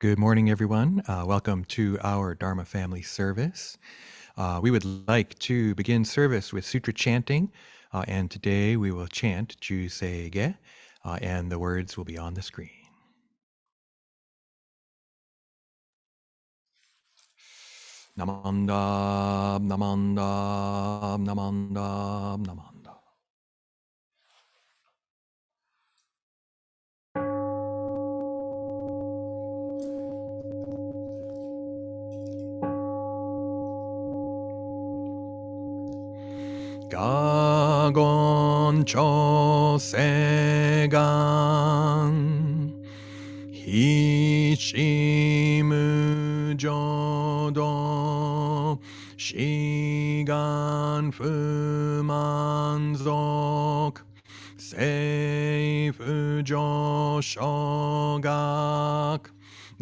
Good morning, everyone. Welcome to our Dharma family service. We would like to begin service with Sutra chanting, and today we will chant Juseige, and the words will be on the screen. Namandab, namandab, namandab, namandab. Gagon cho segan Hishimu jodo Shigan fumanzok Seifu jo shogak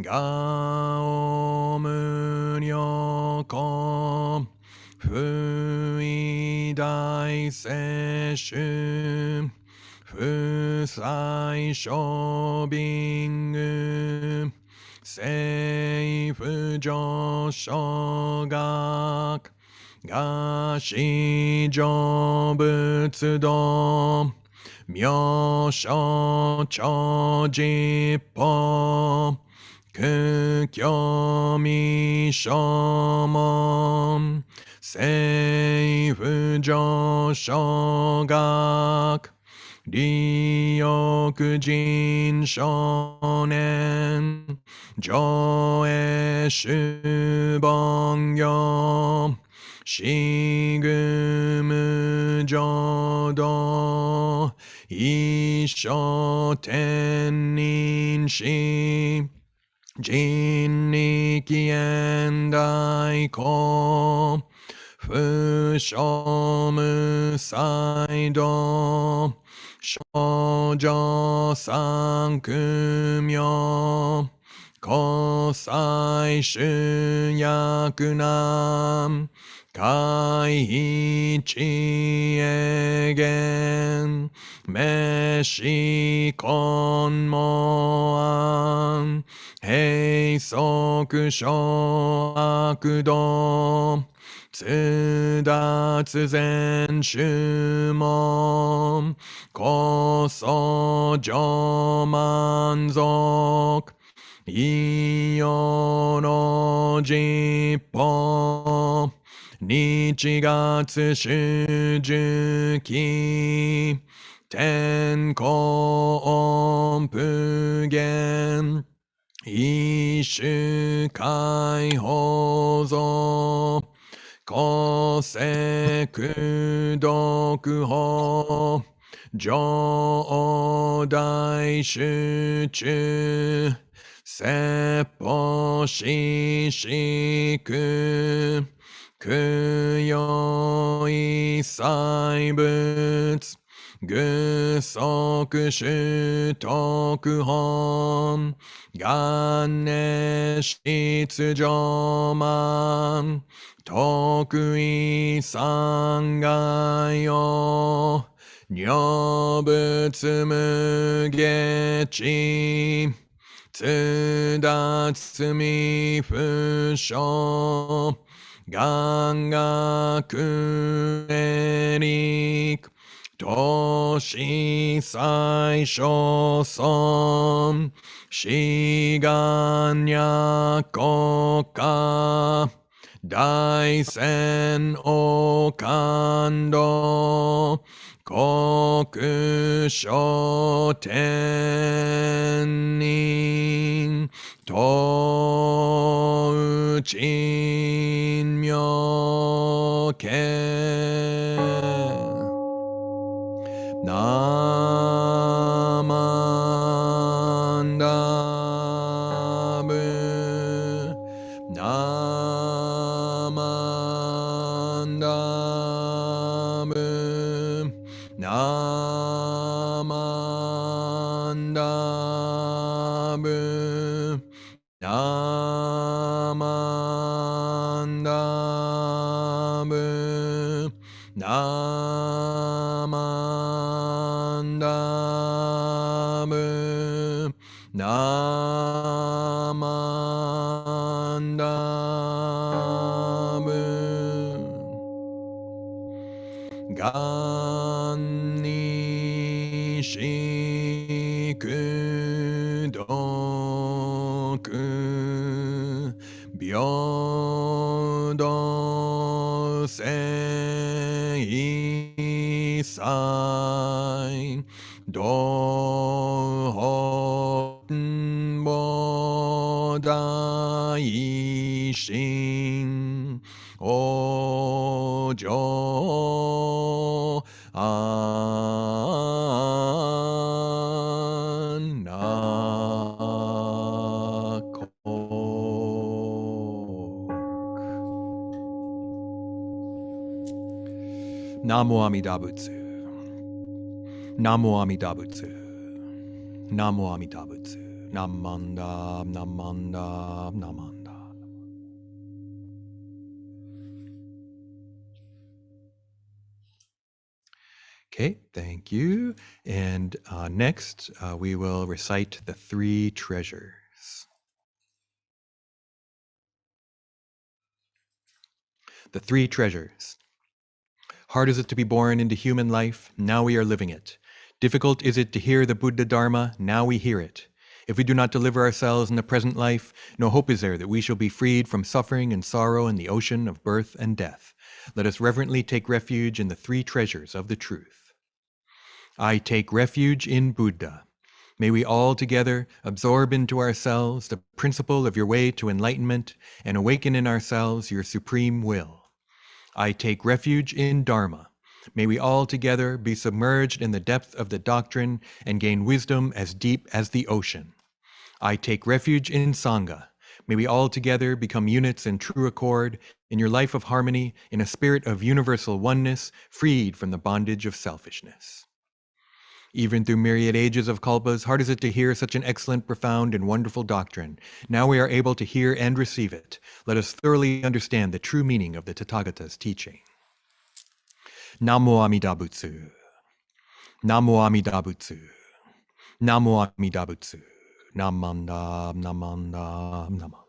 Gao munyoko Fui dai seshu Fusai shobingu Seifu jo shogak Gashi jo butsudo Myosho cho jippo Kukyo mi shomon Seifu jo shogak Ryokujin shonen Joe shubongyo Shigumu jodo Isho tenin shi Jinniki and Daiko Fushomu Saido Shoujo Sankumyo Kosai Shunyakunam Kaiichi Egen Meshi Konmoan Heisoku Shoakudo Tsudatsu Zen Shumon Koso Jomanzok Iyoro Jippo Nichigatsu Shujuki Tenko Onpugen Ishu Kai Hozo Koseku Dokuho Jodai Shuchu Seppo Shishiku Kuyoi Saibutsu Gusoku Shutoku Hon Ganeshitsu Joman Tokui Sangayo Nyobutsu Mugechi Tsudatsu Mifusho Gangaku Erik Toshi Saisho Son Shiganya Koka Daisen Okando Koku Shotenin Touchin Myoke Namandabu Namandabu Namandabu Namandabu Namandabu Namandabu gan ni shiku doku byodo sei sai do hoten bo dai shin ojo Namo Amida Butsu. Namo Amida Butsu. Namo Amida Butsu. Namanda, Namanda, Namanda. Okay, thank you. And next, we will recite the three treasures. The three treasures. Hard is it to be born into human life? Now we are living it. Difficult is it to hear the Buddha Dharma? Now we hear it. If we do not deliver ourselves in the present life, no hope is there that we shall be freed from suffering and sorrow in the ocean of birth and death. Let us reverently take refuge in the three treasures of the truth. I take refuge in Buddha. May we all together absorb into ourselves the principle of your way to enlightenment and awaken in ourselves your supreme will. I take refuge in Dharma. May we all together be submerged in the depth of the doctrine and gain wisdom as deep as the ocean. I take refuge in Sangha. May we all together become units in true accord, in your life of harmony, in a spirit of universal oneness, freed from the bondage of selfishness. Even through myriad ages of kalpas, hard is it to hear such an excellent, profound, and wonderful doctrine. Now we are able to hear and receive it. Let us thoroughly understand the true meaning of the Tathagata's teaching. Namo Amida Butsu. Namo Amida Butsu. Namo Amida Butsu. Namanda, Namanda, Namanda.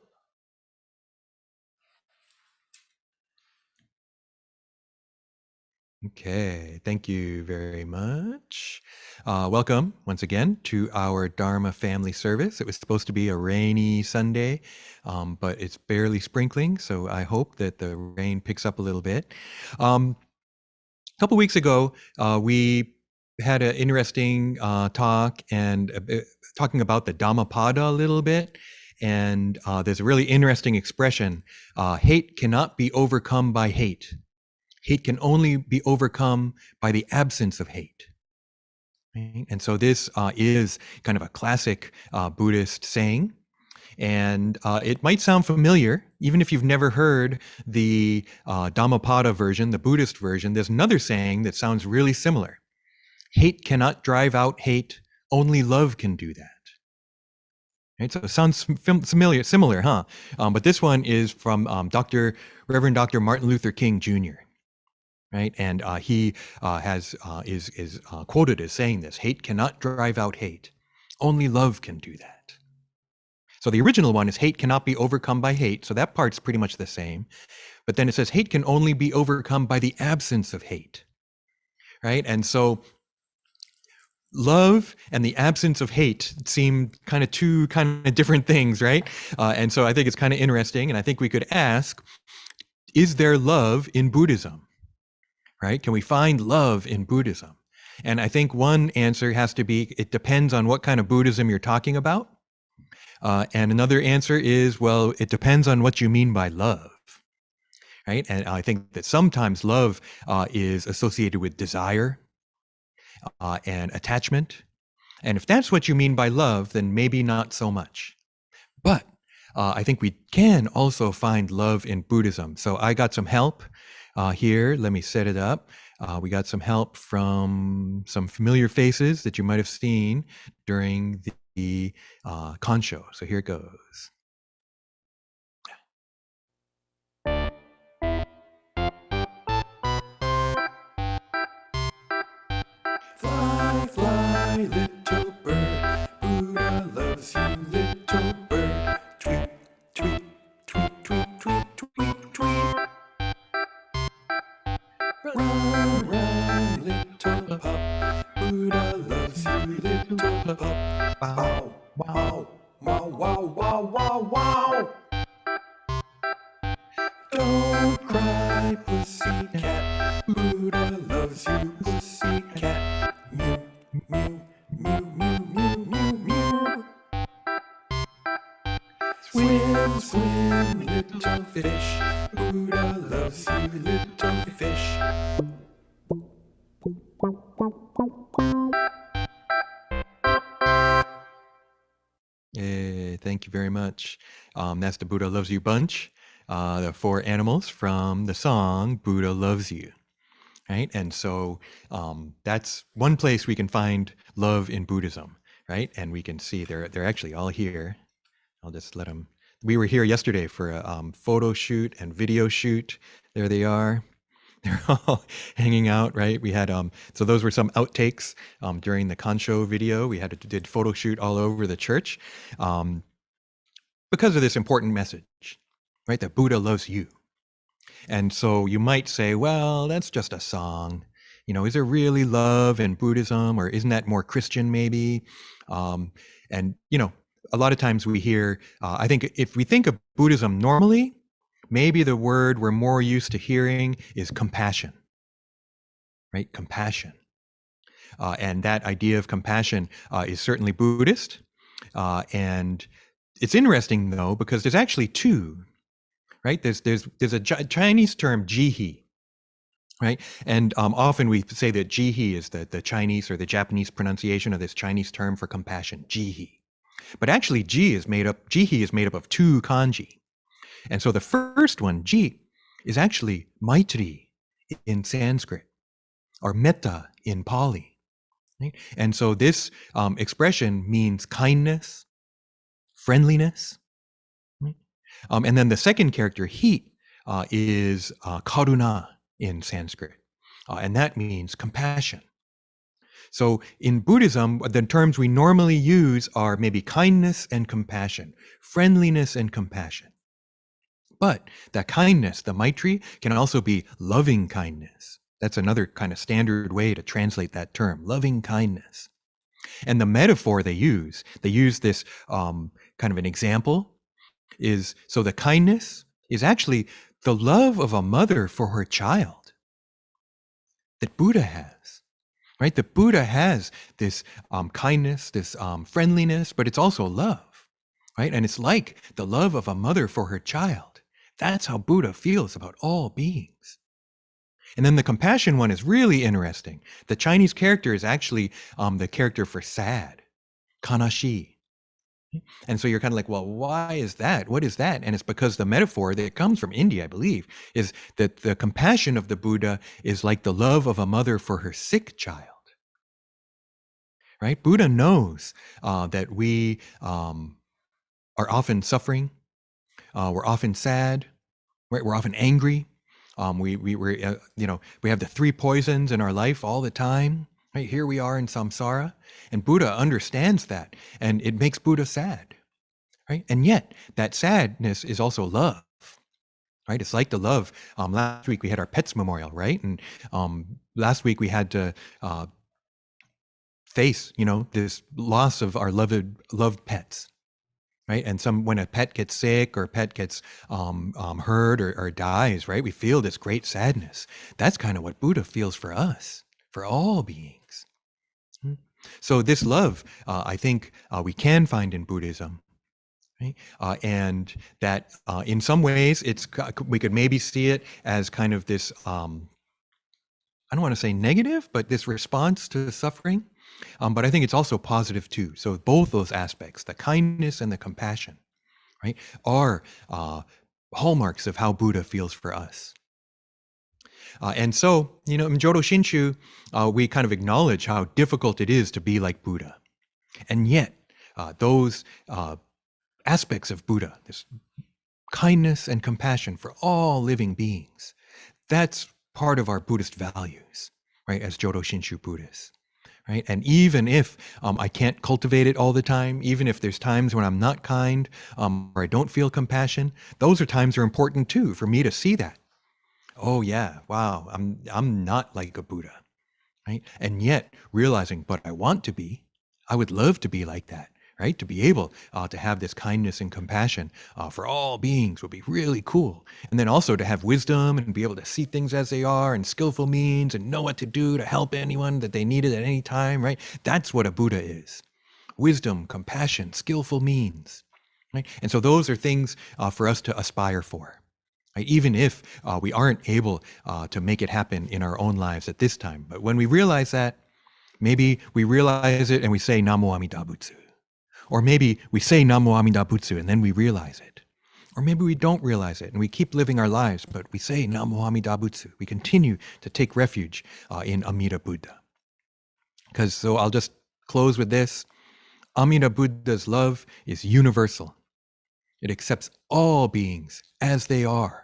Okay, thank you very much. Welcome once again to our Dharma family service. It was supposed to be a rainy Sunday, but it's barely sprinkling, so I hope that the rain picks up a little bit. A couple weeks ago, we had an interesting talk and talking about the Dhammapada a little bit. And there's a really interesting expression, hate cannot be overcome by hate. Hate can only be overcome by the absence of hate. Right? And so this is kind of a classic Buddhist saying. And it might sound familiar, even if you've never heard the Dhammapada version, the Buddhist version. There's another saying that sounds really similar. Hate cannot drive out hate. Only love can do that. Right? So it sounds similar, huh? But this one is from Reverend Dr. Martin Luther King Jr. Right, and he is quoted as saying this: "Hate cannot drive out hate; only love can do that." So the original one is "Hate cannot be overcome by hate." So that part's pretty much the same, but then it says hate can only be overcome by the absence of hate. Right, and so love and the absence of hate seem kind of two kind of different things, right? And so I think it's kind of interesting, and I think we could ask: is there love in Buddhism? Right? Can we find love in Buddhism? And I think one answer has to be, it depends on what kind of Buddhism you're talking about. And another answer is, well, it depends on what you mean by love. Right? And I think that sometimes love is associated with desire and attachment. And if that's what you mean by love, then maybe not so much. But I think we can also find love in Buddhism. So I got some help here. Let me set it up. We got some help from some familiar faces that you might have seen during the Kansho. So here it goes. Fly, fly, little bird. Buddha loves you, little bird. Tweet, tweet, tweet, tweet, tweet, tweet, tweet. Run, run. Wow, wow, wow, wow, wow, wow, wow. Don't cry, pussycat. Buddha loves you, pussycat. Mew, mew, mew, mew, mew, mew, mew. Swim, swim, little fish. Buddha loves you, little fish. Thank you very much. That's the Buddha Loves You bunch, the 4 animals from the song Buddha Loves You, right? And so that's one place we can find love in Buddhism, right? And we can see they're actually all here. I'll just let them. We were here yesterday for a photo shoot and video shoot. There they are. They're all hanging out, right? We had so those were some outtakes during the Kansho video. We did photo shoot all over the church because of this important message, right? That Buddha loves you. And so you might say, well, that's just a song. You know, is there really love in Buddhism, or isn't that more Christian maybe? And you know, a lot of times we hear, I think if we think of Buddhism normally, maybe the word we're more used to hearing is compassion, right? Compassion. And that idea of compassion is certainly Buddhist. And it's interesting, though, because there's actually 2, right? There's a Chinese term, jihi, right? And often we say that jihi is the Chinese or the Japanese pronunciation of this Chinese term for compassion, jihi. But actually, jihi is made up of 2 kanji. And so the first one, ji, is actually maitri in Sanskrit, or metta in Pali. Right? And so this expression means kindness, friendliness. Right? And then the second character, he, is karuna in Sanskrit. And that means compassion. So in Buddhism, the terms we normally use are maybe kindness and compassion, friendliness and compassion. But that kindness, the maitri, can also be loving kindness. That's another kind of standard way to translate that term, loving kindness. And the metaphor they use this kind of an example, is so the kindness is actually the love of a mother for her child that Buddha has, right? The Buddha has this kindness, this friendliness, but it's also love, right? And it's like the love of a mother for her child. That's how Buddha feels about all beings. And then the compassion one is really interesting. The Chinese character is actually the character for sad, kanashi. And so you're kind of like, well, why is that? What is that? And it's because the metaphor that comes from India, I believe, is that the compassion of the Buddha is like the love of a mother for her sick child. Right? Buddha knows that we are often suffering, we're often sad, right? We're often angry. We have the 3 poisons in our life all the time. Right? Here we are in samsara, and Buddha understands that, and it makes Buddha sad. Right? And yet that sadness is also love. Right? It's like the love. Last week we had our pets memorial, right? And last week we had to face, this loss of our loved pets. Right? And when a pet gets sick or a pet gets hurt or dies, right? We feel this great sadness. That's kind of what Buddha feels for us, for all beings. So this love, I think we can find in Buddhism. Right? And that in some ways, we could maybe see it as kind of this, I don't want to say negative, but this response to suffering. But I think it's also positive too. So both those aspects, the kindness and the compassion, right, are hallmarks of how Buddha feels for us. And so, in Jodo Shinshu, we kind of acknowledge how difficult it is to be like Buddha. And yet, those aspects of Buddha, this kindness and compassion for all living beings, that's part of our Buddhist values, right, as Jodo Shinshu Buddhists. Right? And even if I can't cultivate it all the time, even if there's times when I'm not kind or I don't feel compassion, those times are important too for me to see that. Oh yeah, wow, I'm not like a Buddha, right? And yet realizing, but I want to be, I would love to be like that, right? To be able to have this kindness and compassion for all beings would be really cool. And then also to have wisdom and be able to see things as they are and skillful means and know what to do to help anyone that they needed at any time, right? That's what a Buddha is. Wisdom, compassion, skillful means, right? And so those are things for us to aspire for. Right? Even if we aren't able to make it happen in our own lives at this time. But when we realize that, maybe we realize it and we say Namo Amida Butsu. Or maybe we say Namo Amida Butsu and then we realize it. Or maybe we don't realize it and we keep living our lives, but we say Namo Amida Butsu. We continue to take refuge in Amida Buddha. Because so I'll just close with this. Amida Buddha's love is universal. It accepts all beings as they are.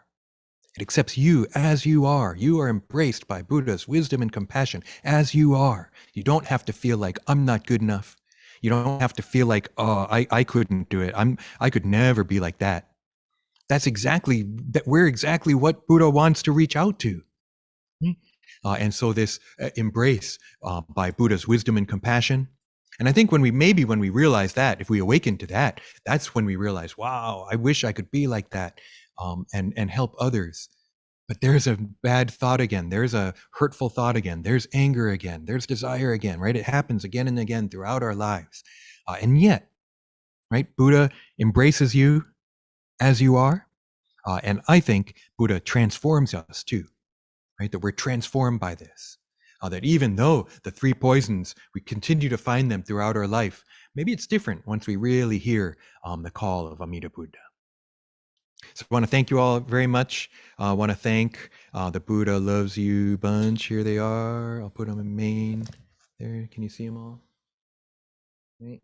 It accepts you as you are. You are embraced by Buddha's wisdom and compassion as you are. You don't have to feel like I'm not good enough. You don't have to feel like, oh, I couldn't do it. I could never be like that. That's exactly that. We're exactly what Buddha wants to reach out to. And so this embrace by Buddha's wisdom and compassion. And I think when we realize that, if we awaken to that, that's when we realize, wow, I wish I could be like that and help others. But there's a bad thought again. There's a hurtful thought again. There's anger again. There's desire again, right? It happens again and again throughout our lives. And yet, right, Buddha embraces you as you are. And I think Buddha transforms us too, right? That we're transformed by this. That even though the three poisons, we continue to find them throughout our life, maybe it's different once we really hear the call of Amida Buddha. So I want to thank you all very much. I want to thank the Buddha Loves You bunch. Here they are. I'll put them in main there. Can you see them all? Right.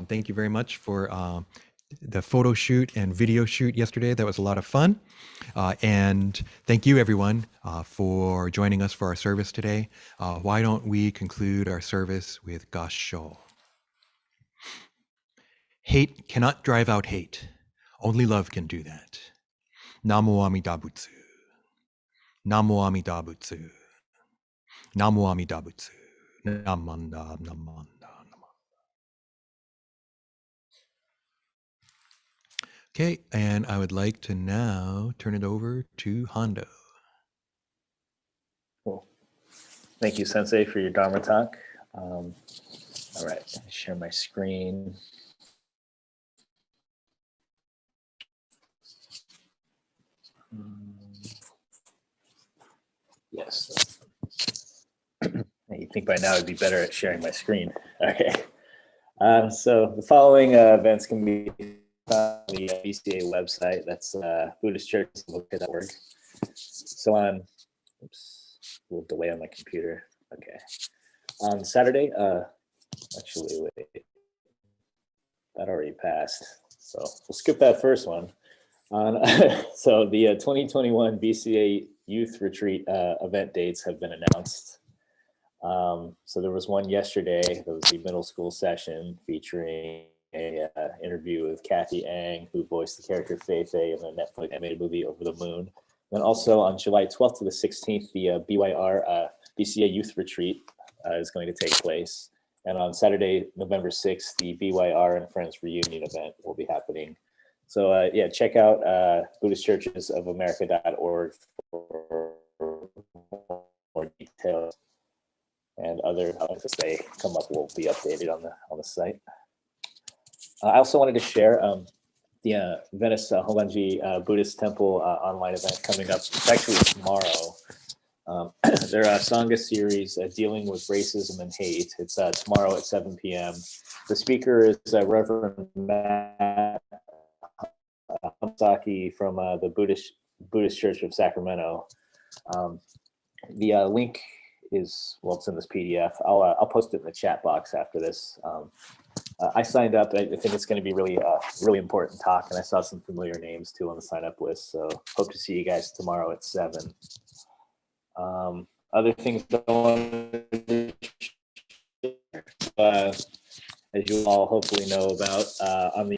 Thank you very much for the photo shoot and video shoot yesterday. That was a lot of fun. And thank you, everyone, for joining us for our service today. Why don't we conclude our service with Kansho? Hate cannot drive out hate. Only love can do that. Namo Amida Butsu. Namo Amida Butsu. Namo Amida Butsu. Namanda, namanda, namanda. Okay, and I would like to now turn it over to Hondo. Cool. Thank you, Sensei, for your Dharma talk. All right, share my screen. Yes. You think by now I'd be better at sharing my screen. Okay. So the following events can be found on the BCA website. That's BuddhistChurch.org. So on, oops, a little delay on my computer. Okay. On Saturday, actually, wait, that already passed. So we'll skip that first one. So the 2021 BCA Youth Retreat event dates have been announced. So there was one yesterday. That was the middle school session featuring a interview with Kathy Ang, who voiced the character Fei Fei in the Netflix animated movie Over the Moon. Then also on July 12th to the 16th, the BYR BCA Youth Retreat is going to take place. And on Saturday, November 6th, the BYR and Friends Reunion event will be happening. So yeah, check out BuddhistChurchesOfAmerica.org for more details, and other events as they come up will be updated on the site. I also wanted to share the Venice Honganji Buddhist Temple online event coming up. It's actually tomorrow. Their Sangha series dealing with racism and hate. It's tomorrow at 7 p.m. The speaker is Reverend Matt Hamsaki from the Buddhist Church of Sacramento. The link is, well, it's in this PDF. I'll post it in the chat box after this. I signed up. I think it's going to be really important talk, and I saw some familiar names too on the sign up list. So hope to see you guys tomorrow at 7. Other things I wanted to share, as you all hopefully know about, on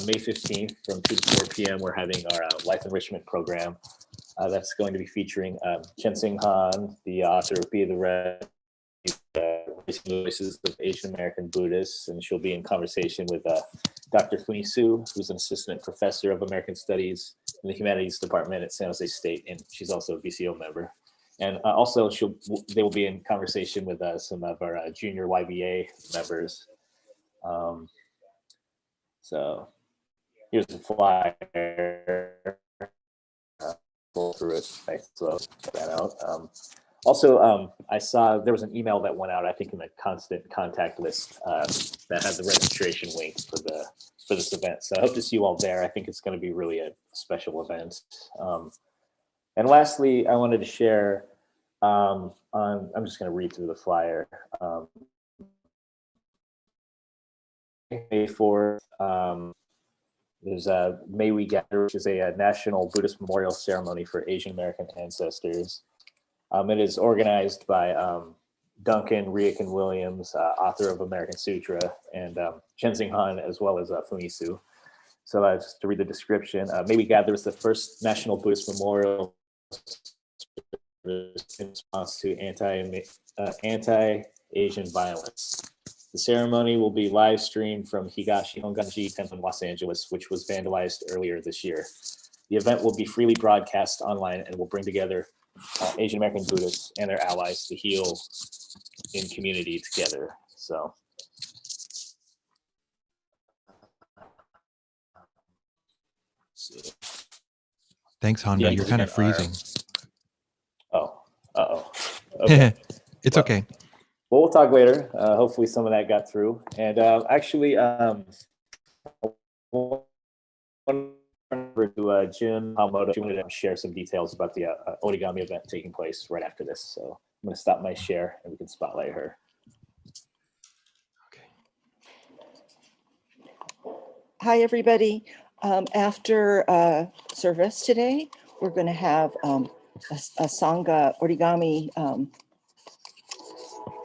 May 15th from 2 to 4 p.m. we're having our life enrichment program. That's going to be featuring Chen Sing Han, the author of Be the Red Raising the Voices of Asian American Buddhists, and she'll be in conversation with Dr. Funi Su, who's an assistant professor of American Studies in the Humanities Department at San Jose State, and she's also a VCO member. And also, they will be in conversation with some of our junior YBA members. So here's the flyer. Go through it. So check that out. Also, I saw there was an email that went out, I think, in the constant contact list that had the registration link for this event. So I hope to see you all there. I think it's going to be really a special event. And lastly, I wanted to share I'm just going to read through the flyer. May 4th, there's May We Gather, which is a national Buddhist memorial ceremony for Asian American ancestors. It is organized by Duncan Riakin Williams, author of American Sutra, and Chanting Han, as well as Funisu. So just to read the description, May We Gather is the first national Buddhist memorial in response to anti-Asian violence. The ceremony will be live streamed from Higashi Honganji Temple in Los Angeles, which was vandalized earlier this year. The event will be freely broadcast online and will bring together Asian American Buddhists and their allies to heal in community together. So. Thanks, Honda. You're kind of freezing. Okay. It's okay. Well, we'll talk later. Hopefully some of that got through. And actually, to Jim Hamoto, she wanted to share some details about the origami event taking place right after this. So I'm going to stop my share and we can spotlight her. Okay. Hi, everybody. After service today, we're going to have a Sangha origami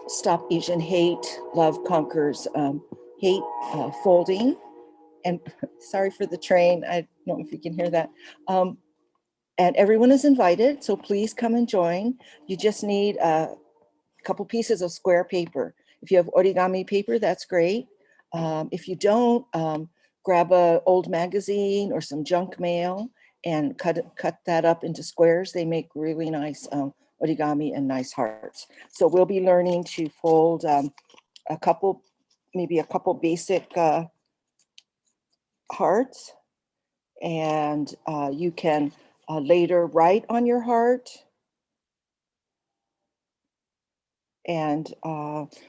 Stop Asian Hate, Love Conquers Hate folding. And sorry for the train. I don't know if you can hear that. And everyone is invited, so please come and join. You just need a couple pieces of square paper. If you have origami paper, that's great. If you don't, grab an old magazine or some junk mail and cut that up into squares. They make really nice origami and nice hearts. So we'll be learning to fold maybe a couple basic hearts, and you can later write on your heart. And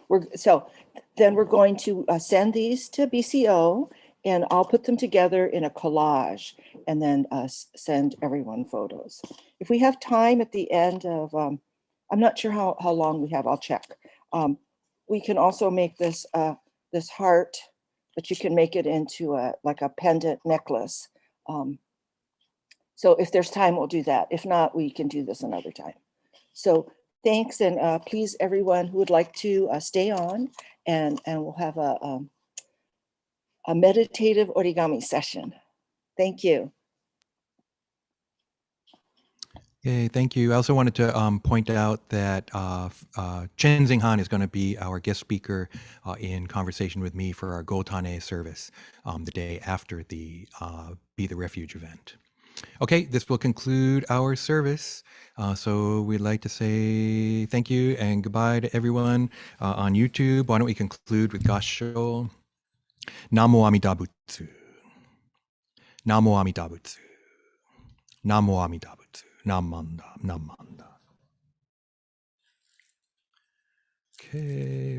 we're going to send these to BCO, and I'll put them together in a collage and then send everyone photos. If we have time at the end of, I'm not sure how long we have, I'll check. We can also make this this heart, but you can make it into like a pendant necklace. So if there's time, we'll do that. If not, we can do this another time. So thanks, and please, everyone who would like to stay on, and we'll have a meditative origami session. Thank you. Okay, thank you. I also wanted to point out that Chen Xinghan is going to be our guest speaker in conversation with me for our Gotane service the day after the Be the Refuge event. Okay, this will conclude our service. So we'd like to say thank you and goodbye to everyone on YouTube. Why don't we conclude with Gassho? Namo Amida Butsu. Namo Amida Butsu. Namo Amida Butsu. Namanda. Namanda. Okay.